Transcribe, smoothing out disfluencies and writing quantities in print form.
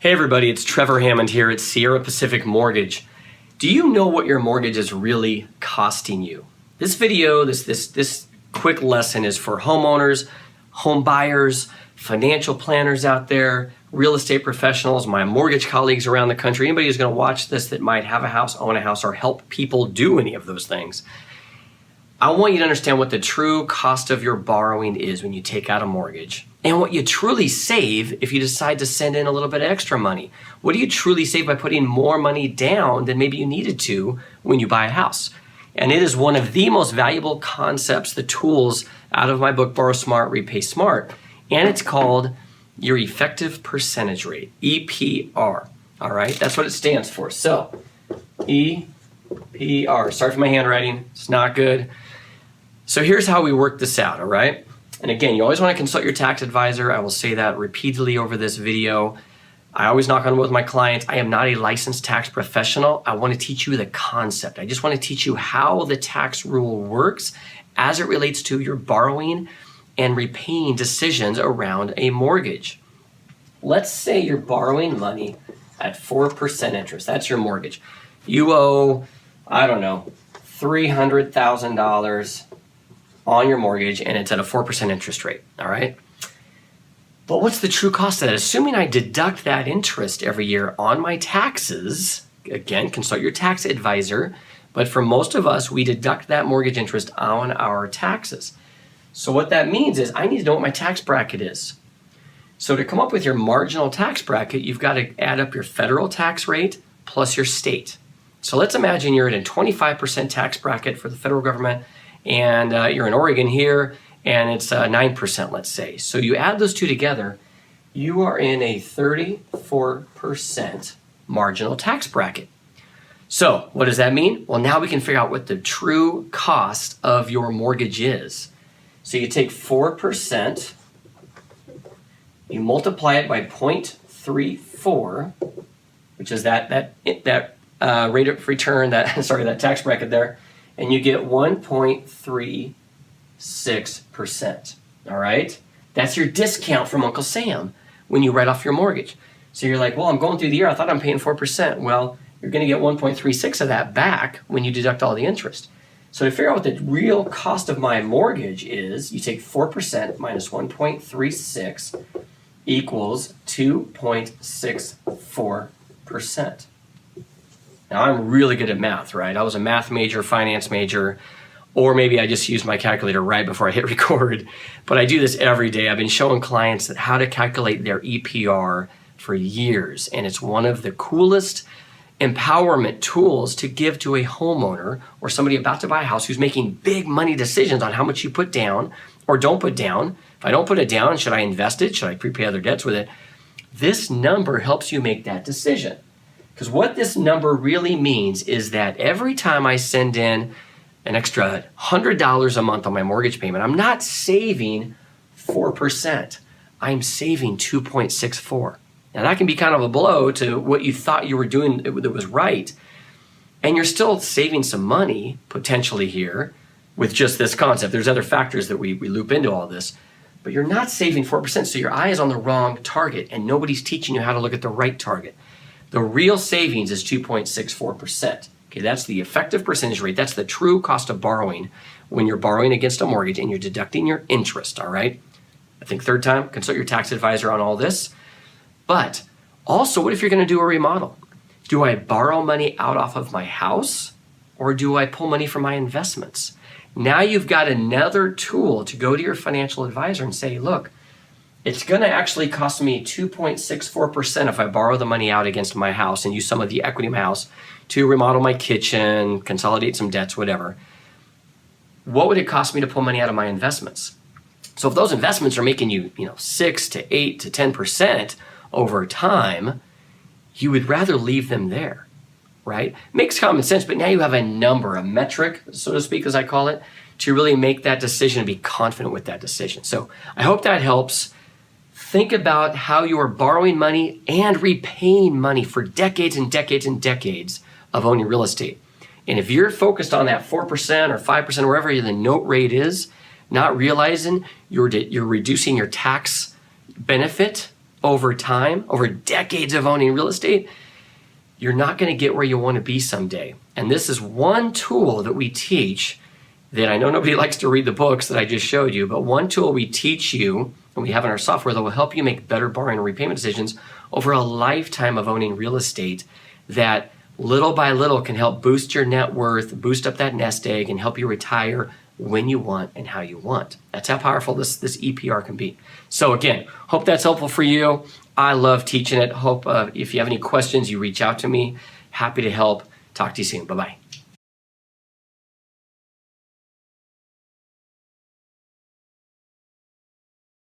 Hey everybody, it's Trevor Hammond here at Sierra Pacific Mortgage. Do you know what your mortgage is really costing you? This video, this quick lesson is for homeowners, home buyers, financial planners out there, real estate professionals, my mortgage colleagues around the country, anybody who's going to watch this that might have a house, own a house, or help people do any of those things. I want you to understand what the true cost of your borrowing is when you take out a mortgage and what you truly save if you decide to send in a little bit of extra money. What do you truly save by putting more money down than maybe you needed to when you buy a house? And it is one of the most valuable concepts, the tools out of my book, Borrow Smart, Repay Smart. And it's called your effective percentage rate, EPR. All right, that's what it stands for. So, EPR. Sorry for my handwriting, it's not good. So here's how we work this out, all right? And again, you always want to consult your tax advisor. I will say that repeatedly over this video. I always knock on wood with my clients. I am not a licensed tax professional. I want to teach you the concept. I just want to teach you how the tax rule works as it relates to your borrowing and repaying decisions around a mortgage. Let's say you're borrowing money at 4% interest. That's your mortgage. You owe, I don't know, $300,000 on your mortgage and it's at a 4% interest rate, all right? But what's the true cost of that? Assuming I deduct that interest every year on my taxes, again, consult your tax advisor, but for most of us, we deduct that mortgage interest on our taxes. So what that means is I need to know what my tax bracket is. So to come up with your marginal tax bracket, you've got to add up your federal tax rate plus your state. So let's imagine you're in a 25% tax bracket for the federal government, and you're in Oregon here, and it's 9%, let's say. So you add those two together, you are in a 34% marginal tax bracket. So what does that mean? Well, now we can figure out what the true cost of your mortgage is. So you take 4%, you multiply it by 0.34, which is that rate of return, that tax bracket there, and you get 1.36%, all right? That's your discount from Uncle Sam when you write off your mortgage. So you're like, well, I'm going through the year, I thought I'm paying 4%. Well, you're gonna get 1.36 of that back when you deduct all the interest. So to figure out what the real cost of my mortgage is, you take 4% minus 1.36 equals 2.64%. Now, I'm really good at math, right? I was a math major, finance major, or maybe I just used my calculator right before I hit record. But I do this every day. I've been showing clients how to calculate their EPR for years, and it's one of the coolest empowerment tools to give to a homeowner or somebody about to buy a house who's making big money decisions on how much you put down or don't put down. If I don't put it down, should I invest it? Should I prepay other debts with it? This number helps you make that decision. Because what this number really means is that every time I send in an extra $100 a month on my mortgage payment, I'm not saving 4%. I'm saving 2.64. Now that can be kind of a blow to what you thought you were doing that was right. And you're still saving some money potentially here with just this concept. There's other factors that we loop into all this, but you're not saving 4%. So your eye is on the wrong target and nobody's teaching you how to look at the right target. The real savings is 2.64%. Okay, that's the effective percentage rate. That's the true cost of borrowing when you're borrowing against a mortgage and you're deducting your interest, all right? I think third time, consult your tax advisor on all this. But also, what if you're gonna do a remodel? Do I borrow money out off of my house or do I pull money from my investments? Now you've got another tool to go to your financial advisor and say, look, it's going to actually cost me 2.64% if I borrow the money out against my house and use some of the equity in my house to remodel my kitchen, consolidate some debts, whatever. What would it cost me to pull money out of my investments? So if those investments are making you, 6 to 8 to 10% over time, you would rather leave them there, right? Makes common sense, but now you have a number, a metric, so to speak, as I call it, to really make that decision and be confident with that decision. So I hope that helps. Think about how you are borrowing money and repaying money for decades and decades and decades of owning real estate. And if you're focused on that 4% or 5%, wherever the note rate is, not realizing you're reducing your tax benefit over time, over decades of owning real estate, you're not going to get where you want to be someday. And this is one tool that we teach that I know nobody likes to read the books that I just showed you, but one tool we teach you and we have in our software that will help you make better borrowing and repayment decisions over a lifetime of owning real estate that little by little can help boost your net worth, boost up that nest egg, and help you retire when you want and how you want. That's how powerful this EPR can be. So again, hope that's helpful for you. I love teaching it. Hope if you have any questions, you reach out to me. Happy to help. Talk to you soon. Bye-bye.